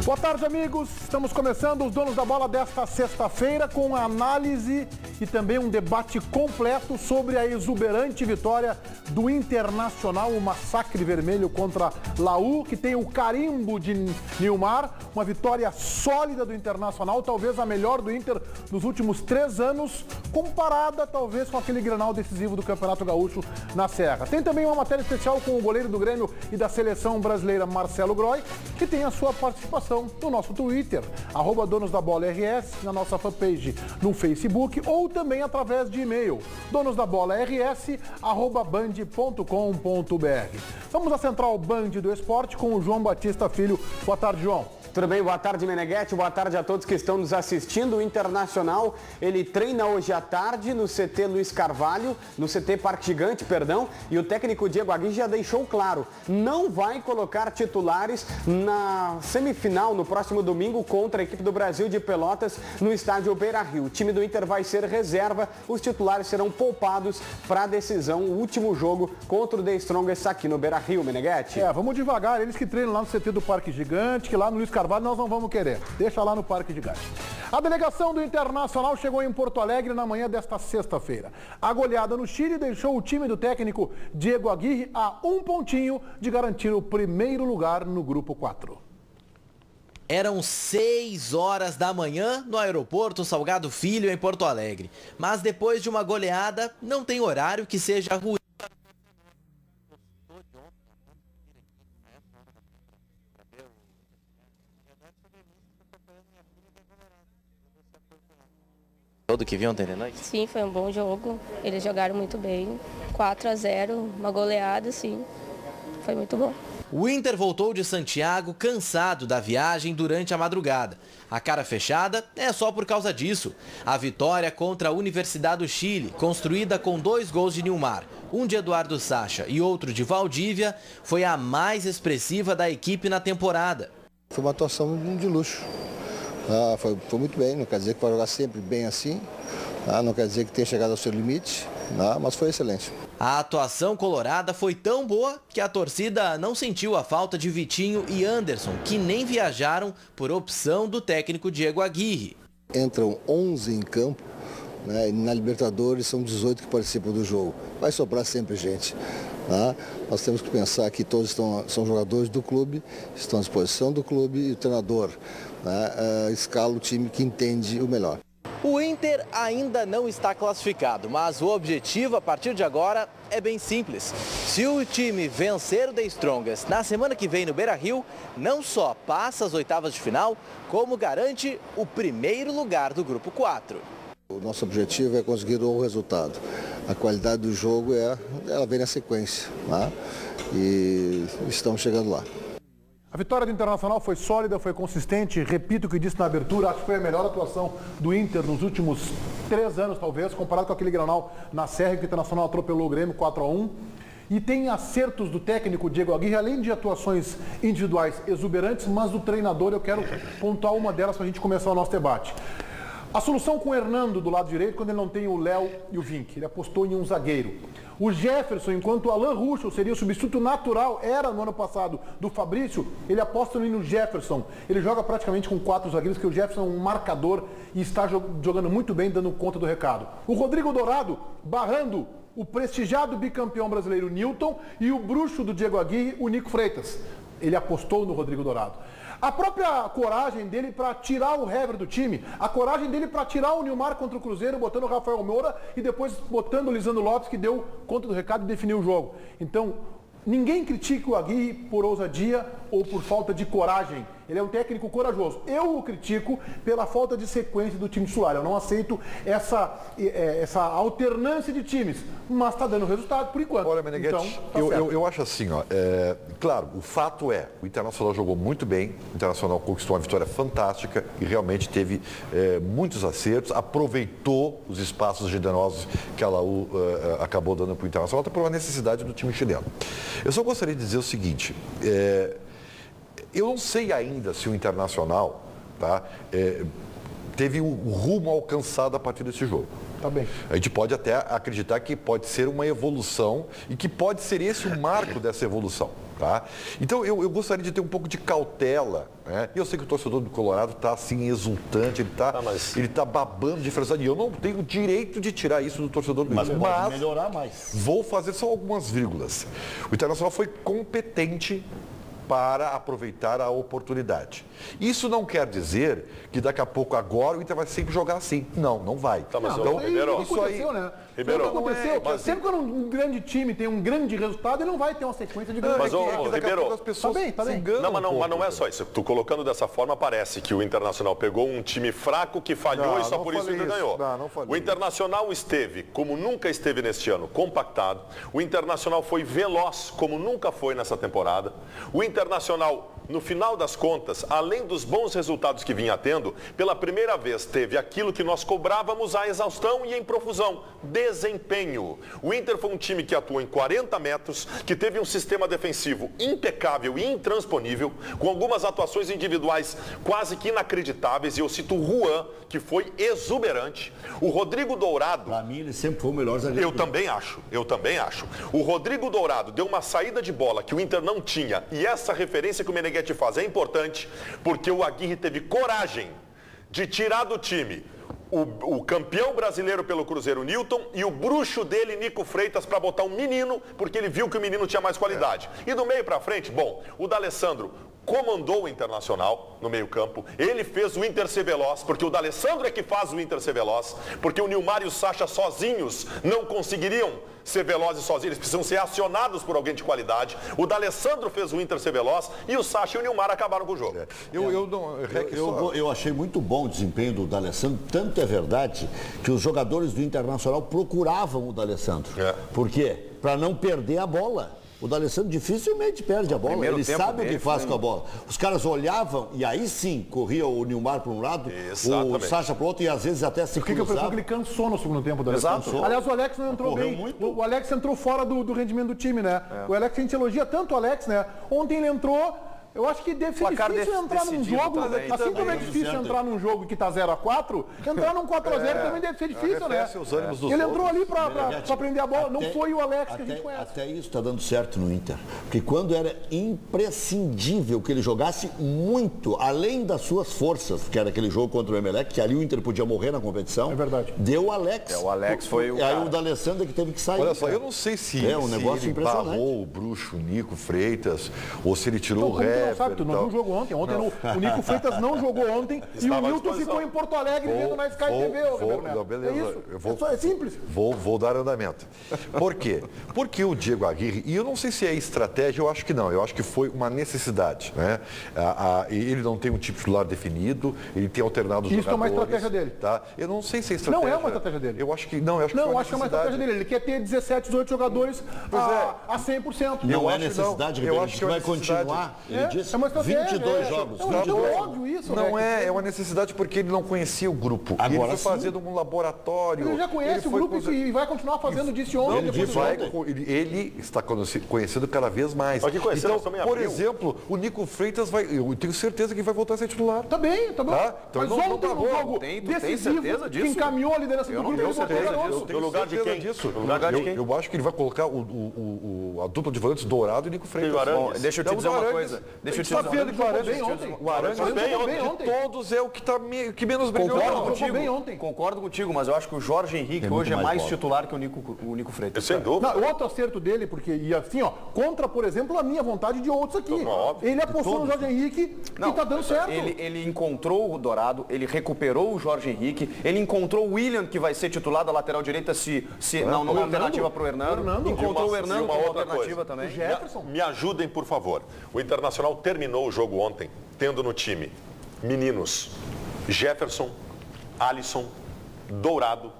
Boa tarde, amigos. Estamos começando os Donos da Bola desta sexta-feira com a análise e também um debate completo sobre a exuberante vitória do Internacional, o massacre vermelho contra Laú, que tem o carimbo de Nilmar. Uma vitória sólida do Internacional, talvez a melhor do Inter nos últimos 3 anos, comparada talvez com aquele Grenal decisivo do Campeonato Gaúcho na Serra. Tem também uma matéria especial com o goleiro do Grêmio e da seleção brasileira, Marcelo Groy, que tem a sua participação no nosso Twitter, @donosdabolaRS, na nossa fanpage no Facebook ou também através de e-mail, donosdabolaRS@band.com.br. Vamos à Central Band do Esporte com o João Batista Filho. Boa tarde, João. Tudo bem? Boa tarde, Meneghetti. Boa tarde a todos que estão nos assistindo. O Internacional, ele treina hoje à tarde no CT Luiz Carvalho, no CT Parque Gigante, perdão, e o técnico Diego Aguirre já deixou claro, não vai colocar titulares na semifinal no próximo domingo contra a equipe do Brasil de Pelotas no estádio Beira-Rio. O time do Inter vai ser reserva, os titulares serão poupados para a decisão, o último jogo contra o The Strongest aqui no Beira-Rio, Meneghetti. Vamos devagar, eles que treinam lá no CT do Parque Gigante, que lá no Luiz Carvalho nós não vamos querer. Deixa lá no Parque Gigante. A delegação do Internacional chegou em Porto Alegre na manhã desta sexta-feira. A goleada no Chile deixou o time do técnico Diego Aguirre a 1 pontinho de garantir o primeiro lugar no Grupo 4. Eram 6 horas da manhã no aeroporto Salgado Filho, em Porto Alegre. Mas depois de uma goleada, não tem horário que seja ruim. Todo que viu ontem de noite? Sim, foi um bom jogo. Eles jogaram muito bem. 4-0, uma goleada, sim. Foi muito bom. O Inter voltou de Santiago cansado da viagem durante a madrugada. A cara fechada é só por causa disso. A vitória contra a Universidade do Chile, construída com 2 gols de Nilmar, um de Eduardo Sacha e outro de Valdívia, foi a mais expressiva da equipe na temporada. Foi uma atuação de luxo. Foi muito bem, não quer dizer que vai jogar sempre bem assim, não quer dizer que tenha chegado ao seu limite, mas foi excelente. A atuação colorada foi tão boa que a torcida não sentiu a falta de Vitinho e Anderson, que nem viajaram por opção do técnico Diego Aguirre. Entram 11 em campo, e na Libertadores são 18 que participam do jogo. Vai sobrar sempre gente. Nós temos que pensar que todos são jogadores do clube, estão à disposição do clube e o treinador escala o time que entende o melhor. O Inter ainda não está classificado, mas o objetivo a partir de agora é bem simples. Se o time vencer o The Strongest na semana que vem no Beira-Rio, não só passa as oitavas de final, como garante o primeiro lugar do Grupo 4. O nosso objetivo é conseguir o resultado. A qualidade do jogo ela vem na sequência, e estamos chegando lá. A vitória do Internacional foi sólida, foi consistente, repito o que disse na abertura, acho que foi a melhor atuação do Inter nos últimos 3 anos, talvez, comparado com aquele Grenal na Serra, que o Internacional atropelou o Grêmio 4-1. E tem acertos do técnico Diego Aguirre, além de atuações individuais exuberantes, mas do treinador eu quero pontuar uma delas para a gente começar o nosso debate. A solução com o Hernando do lado direito, quando ele não tem o Léo e o Vink, ele apostou em um zagueiro. O Jefferson, enquanto o Alan Ruschel seria o substituto natural, era no ano passado, do Fabrício, ele aposta no Jefferson. Ele joga praticamente com 4 zagueiros, que o Jefferson é um marcador e está jogando muito bem, dando conta do recado. O Rodrigo Dourado, barrando o prestigiado bicampeão brasileiro Newton e o bruxo do Diego Aguirre, o Nico Freitas. Ele apostou no Rodrigo Dourado. A própria coragem dele para tirar o Hever do time, a coragem dele para tirar o Nilmar contra o Cruzeiro, botando o Rafael Moura e depois botando o Lisandro Lopes, que deu conta do recado e definiu o jogo. Então, ninguém critica o Aguirre por ousadia ou por falta de coragem. Ele é um técnico corajoso. Eu o critico pela falta de sequência do time titular. Eu não aceito essa alternância de times, mas está dando resultado por enquanto. Olha, Meneghetti, então, eu acho assim, claro, o fato é, o Internacional jogou muito bem, o Internacional conquistou uma vitória fantástica e realmente teve muitos acertos, aproveitou os espaços generosos que a Laú acabou dando para o Internacional, até por uma necessidade do time chileno. Eu só gostaria de dizer o seguinte, eu não sei ainda se o Internacional teve o rumo alcançado a partir desse jogo. Tá bem. A gente pode até acreditar que pode ser uma evolução e que pode ser esse o marco dessa evolução. Tá? Então eu gostaria de ter um pouco de cautela, né? Eu sei que o torcedor do Colorado está assim exultante, ele tá babando de felicidade. E eu não tenho o direito de tirar isso do torcedor do Inter. Mas melhorar mais. Vou fazer só algumas vírgulas. O Internacional foi competente para aproveitar a oportunidade. Isso não quer dizer que daqui a pouco agora o Inter vai sempre jogar assim. Não, não vai. Tá, mas então, Ribeiro, isso aconteceu, né? Ribeiro, aconteceu. Sempre quando um grande time tem um grande resultado, ele não vai ter uma sequência de grandes. Mas, Ribeiro, as pessoas tá bem. Mas não é só isso. Tu colocando dessa forma, parece que o Internacional pegou um time fraco que falhou e só por isso o Inter ganhou. O Internacional esteve, como nunca esteve neste ano, compactado. O Internacional foi veloz, como nunca foi nessa temporada. O Internacional, no final das contas, além dos bons resultados que vinha tendo, pela primeira vez teve aquilo que nós cobrávamos à exaustão e em profusão: desempenho. O Inter foi um time que atuou em 40 metros, que teve um sistema defensivo impecável e intransponível, com algumas atuações individuais quase que inacreditáveis, e eu cito o Juan, que foi exuberante. O Rodrigo Dourado... Para mim, ele sempre foi o melhor zagueiro. Eu também acho. O Rodrigo Dourado deu uma saída de bola que o Inter não tinha, e essa referência que o Meneghetti faz é importante, porque o Aguirre teve coragem de tirar do time o campeão brasileiro pelo Cruzeiro, Newton, e o bruxo dele, Nico Freitas, para botar um menino, porque ele viu que o menino tinha mais qualidade. E do meio para frente, bom, o D'Alessandro comandou o Internacional no meio-campo. Ele fez o Inter ser veloz, porque o D'Alessandro é que faz o Inter ser veloz, porque o Nilmar e o Sacha sozinhos não conseguiriam ser velozes sozinhos, eles precisam ser acionados por alguém de qualidade. O D'Alessandro fez o Inter ser veloz e o Sacha e o Nilmar acabaram com o jogo. Eu achei muito bom o desempenho do D'Alessandro, tanto é verdade que os jogadores do Internacional procuravam o D'Alessandro. Por quê? Para não perder a bola. O D'Alessandro dificilmente perde a bola, ele sabe o que faz com a bola. Os caras olhavam e aí sim corria o Nilmar para um lado, o Sacha para o outro, e às vezes até se cruzava. Porque ele cansou no segundo tempo do D'Alessandro. Aliás, o Alex não entrou bem. O Alex entrou fora do rendimento do time, né? O Alex, a gente elogia tanto o Alex, né? Ontem ele entrou... Eu acho que deve ser difícil entrar num jogo, assim como é difícil entrar num jogo que tá 0-4, entrar num 4-0 também deve ser difícil, né? Ele entrou ali para prender a bola, não foi o Alex que a gente conhece. Até isso está dando certo no Inter, porque quando era imprescindível que ele jogasse muito, além das suas forças, que era aquele jogo contra o Emelec, que ali o Inter podia morrer na competição, é verdade. Deu o Alex. O Alex foi o Aí o D'Alessandro que teve que sair. Olha só, eu não sei se um negócio ele impressionante. barrou o bruxo Nico Freitas, ou se ele tirou o ré. Não sabe, tu não viu o jogo ontem. O Nico Freitas não jogou ontem e o Nilton ficou em Porto Alegre vendo na Sky TV. Beleza. É isso. É simples. Vou dar andamento. Por quê? Porque o Diego Aguirre, e eu não sei se é estratégia, eu acho que não. Eu acho que foi uma necessidade, né? Ele não tem um tipo titular definido, ele tem alternado os jogadores. Isso é uma estratégia dele. Tá? Eu não sei se é estratégia. Não é uma estratégia dele. Eu acho que não. Eu acho que é uma estratégia dele. Ele quer ter 17, 18 jogadores a 100%. Não é necessidade, eu acho que vai continuar. Ele disse 22 jogos. É óbvio isso. Não é uma necessidade porque ele não conhecia o grupo. Agora ele foi fazendo um laboratório. Ele já conhece o grupo e vai continuar fazendo disso ontem. Ele está conhecendo cada vez mais. Então, por exemplo, o Nico Freitas eu tenho certeza que vai voltar a ser titular. Tá bem. Então, mas ontem no jogo decisivo, que encaminhou a liderança do grupo, eu tenho lugar de quem? Disso. Eu acho que ele vai colocar a dupla de volantes Dourado e Nico Freitas. Deixa eu te dizer uma coisa. O Arangues bem ontem. Todos é o que menos brilhou. Concordo contigo, mas eu acho que o Jorge Henrique hoje é mais titular que o Nico Freitas. Sem dúvida. O outro acerto dele, porque ia assim, contra, por exemplo, a minha vontade de outros aqui. Ele apostou no Jorge Henrique e tá dando certo. Ele encontrou o Dourado, ele recuperou o Jorge Henrique, ele encontrou o William, que vai ser titular da lateral direita se não é alternativa para o Hernando. Encontrou o Hernando como alternativa também. Me ajudem, por favor. O Internacional terminou o jogo ontem tendo no time meninos Jefferson, Alisson, Dourado,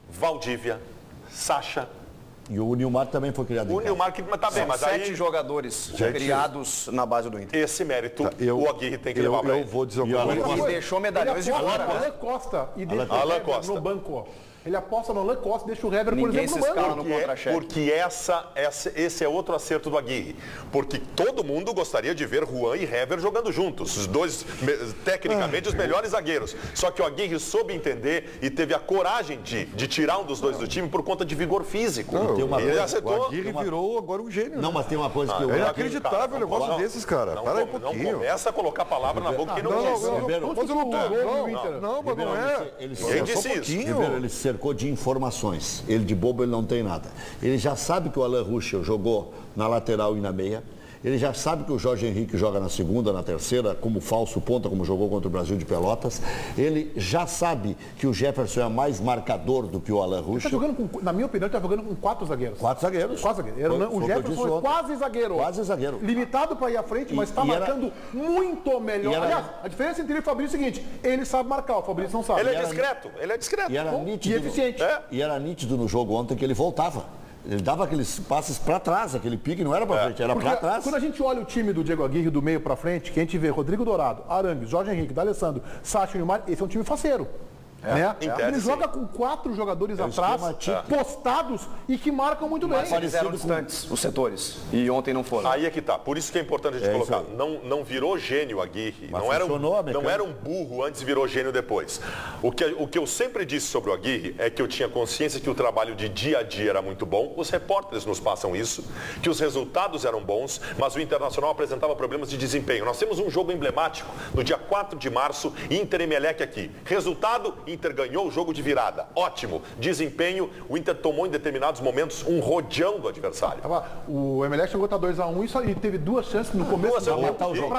Valdívia, Sacha. E o Nilmar também foi criado em casa. O Nilmar que tá bem, mas 7 jogadores criados na base do Inter. Esse mérito o Aguirre tem que levar para ele. Eu vou dizer uma coisa. E deixou medalhões de fora. Alan Costa e deixou no banco. Ele aposta no Alain Costa, deixa o Hever, por exemplo, no banco. Porque esse é outro acerto do Aguirre. Porque todo mundo gostaria de ver Juan e Hever jogando juntos. Os dois, tecnicamente, os melhores zagueiros. Só que o Aguirre soube entender e teve a coragem de tirar um dos dois do time por conta de vigor físico. Ele acertou. O Aguirre virou agora um gênio. Não, mas tem uma coisa que eu... É inacreditável o negócio desses, cara. Para aí um pouquinho. Não começa a colocar a palavra na boca que não quis. Não, mas não é. Quem disse isso? Ele se cercou de informações. Ele de bobo, ele não tem nada. Ele já sabe que o Alain Ruschel jogou na lateral e na meia. Ele já sabe que o Jorge Henrique joga na segunda, na terceira, como falso ponta, como jogou contra o Brasil de Pelotas. Ele já sabe que o Jefferson é mais marcador do que o Alain Ruschel. Tá jogando na minha opinião, ele está jogando com 4 zagueiros. 4 zagueiros. O Jefferson é quase zagueiro. Quase zagueiro. Limitado para ir à frente, mas está marcando muito melhor. Aliás, a diferença entre ele e o Fabrício é o seguinte, ele sabe marcar, o Fabrício não sabe. Ele é discreto. E era nítido, eficiente. E era nítido no jogo ontem que ele voltava. Ele dava aqueles passes para trás, aquele pique não era para frente, era para trás. Quando a gente olha o time do Diego Aguirre do meio para frente, que a gente vê Rodrigo Dourado, Arangues, Jorge Henrique, D'Alessandro, Sacha e Neymar, esse é um time faceiro. Né? Ele joga com 4 jogadores atrás, postados e que marcam muito bem. Mas eles eram distantes, os setores, e ontem não foram. Aí é que tá, por isso que é importante a gente colocar. Não virou gênio Aguirre, não era um burro antes e virou gênio depois. O que eu sempre disse sobre o Aguirre é que eu tinha consciência que o trabalho de dia a dia era muito bom, os repórteres nos passam isso, que os resultados eram bons, mas o Internacional apresentava problemas de desempenho. Nós temos um jogo emblemático no dia 4 de março, Inter e Emelec aqui. Resultado, Inter ganhou o jogo de virada. Ótimo. Desempenho, o Inter tomou em determinados momentos um rodeão do adversário. O Emelec chegou a estar 2-1 e teve 2 chances no começo para matar o jogo.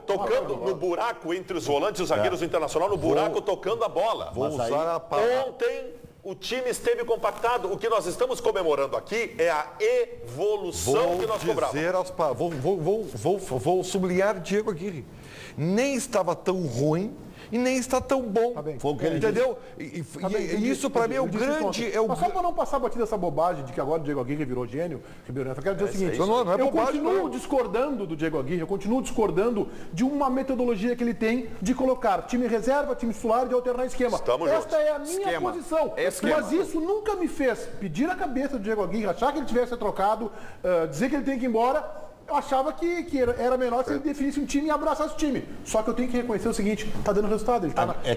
Tocando no buraco entre os volantes e os zagueiros do Internacional, no buraco tocando a bola. Ontem o time esteve compactado. O que nós estamos comemorando aqui é a evolução que nós cobramos. Vou sublinhar Diego Aguirre. Nem estava tão ruim e nem está tão bom. Foi o que ele entendeu? E isso para mim é o grande... Mas só para não passar batida essa bobagem de que agora o Diego Aguirre virou gênio, eu quero dizer o seguinte, eu continuo discordando do Diego Aguirre, eu continuo discordando de uma metodologia que ele tem de colocar time reserva, time titular, de alternar esquema. Esta é a minha posição. Mas isso nunca me fez pedir a cabeça do Diego Aguirre, achar que ele tivesse trocado, dizer que ele tem que ir embora. Eu achava que era melhor se ele definisse um time e abraçasse o time. Só que eu tenho que reconhecer o seguinte, tá dando resultado.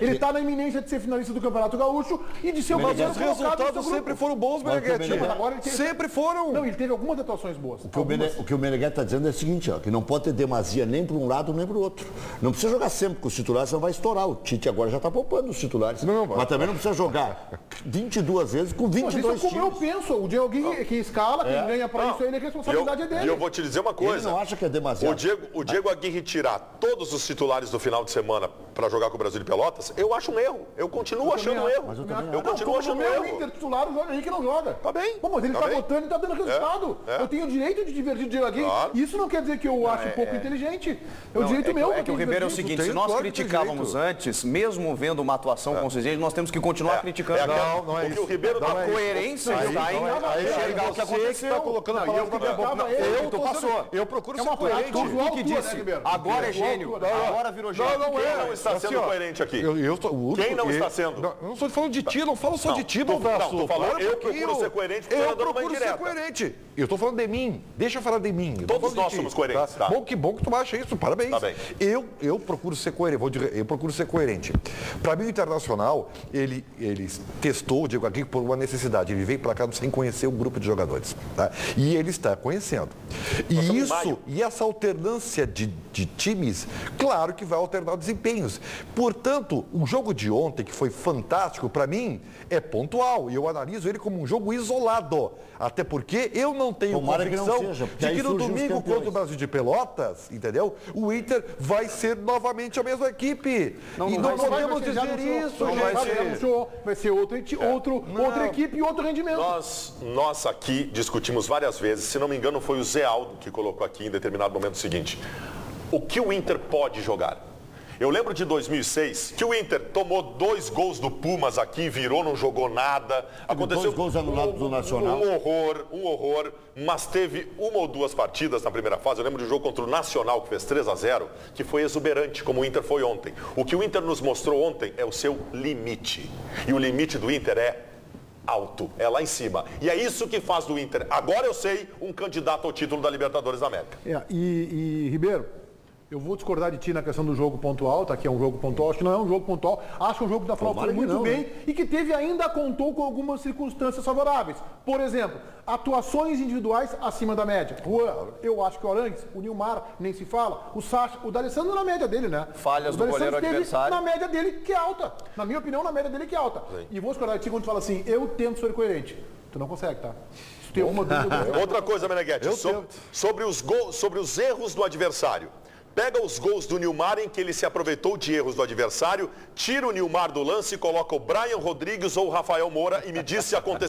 Ele tá na iminência de ser finalista do Campeonato Gaúcho e de ser o primeiro colocado. Os resultados sempre foram bons, Meneghetti. Sempre foram. Não, ele teve algumas atuações boas. O que o Meneghetti está dizendo é o seguinte, que não pode ter demasia nem para um lado nem para o outro. Não precisa jogar sempre com os titulares, senão vai estourar. O Tite agora já está poupando os titulares. Mas também não precisa jogar 22 vezes com 22 times. Eu penso, o Diego Aguirre que escala, quem ganha para isso aí, a responsabilidade é dele. E eu vou te dizer uma coisa. Ele não acha que é demasiado. O Diego Aguirre tirar todos os titulares do final de semana para jogar com o Brasil de Pelotas, eu acho um erro. Eu continuo achando um erro. Eu continuo achando um erro. O Inter titular, o Jorge Henrique não joga. Tá bem. Mas ele tá botando e tá dando resultado. Eu tenho o direito de divertir o Diego Aguirre. Isso não quer dizer que eu acho pouco inteligente. É o direito meu. É que o Ribeiro é o seguinte, se nós criticávamos antes, mesmo vendo uma atuação consistente, nós temos que continuar criticando. Não é isso. O Ribeiro a coerência está em enxergar o que aconteceu. Tá colocando a palavra eu procuro ser coerente. O que disse? Agora é gênio. Agora virou gênio. Quem não está sendo coerente aqui? Quem não está sendo? Eu não estou falando de ti, não falo só de ti, Baldasso. Eu procuro ser coerente, eu procuro ser coerente. Eu estou falando de mim. Deixa eu falar de mim. Todos nós somos coerentes. Tá? Bom que tu acha isso, parabéns. Tá bem. Eu procuro ser coerente. Eu procuro ser coerente. Para mim, o Internacional, ele testou o Diego Aguirre por uma necessidade. Ele veio para cá sem conhecer o grupo de jogadores. Tá? E ele está conhecendo. E essa alternância de times, claro que vai alternar desempenhos. Portanto, o jogo de ontem, que foi fantástico, para mim, é pontual. E eu analiso ele como um jogo isolado. Até porque eu não tenho convicção de que no domingo contra o Brasil de Pelotas, entendeu? O Inter vai ser novamente a mesma equipe. E não podemos dizer isso, vai ser outra equipe e outro rendimento. Nós aqui discutimos várias vezes, se não me engano foi o Zé Aldo que colocou aqui em determinado momento o seguinte: o que o Inter pode jogar? Eu lembro de 2006, que o Inter tomou 2 gols do Pumas aqui, virou, não jogou nada. Aconteceu 2 gols anulados do Nacional. Um horror, mas teve 1 ou 2 partidas na primeira fase. Eu lembro de um jogo contra o Nacional, que fez 3-0, que foi exuberante, como o Inter foi ontem. O que o Inter nos mostrou ontem é o seu limite. E o limite do Inter é alto, é lá em cima. E é isso que faz do Inter, agora eu sei, um candidato ao título da Libertadores da América. E Ribeiro, eu vou discordar de ti na questão do jogo pontual, tá? Que é um jogo pontual, acho que não é um jogo pontual, acho que é um jogo que da Flau foi muito bem e que teve ainda contou com algumas circunstâncias favoráveis. Por exemplo, atuações individuais acima da média. Juan, eu acho que o Arangues, o Nilmar, nem se fala, o Sacha, o D'Alessandro na média dele, né? Falhas do goleiro adversário. Na média dele que é alta. Na minha opinião, na média dele que é alta. Sim. E vou discordar de ti quando tu fala assim, eu tento ser coerente. Tu não consegue, tá? Se tu tem uma dúvida. Outra coisa, Meneghetti, sobre os erros do adversário. Pega os gols do Nilmar em que ele se aproveitou de erros do adversário, tira o Nilmar do lance e coloca o Brian Rodrigues ou o Rafael Moura e me diz se aconteceu.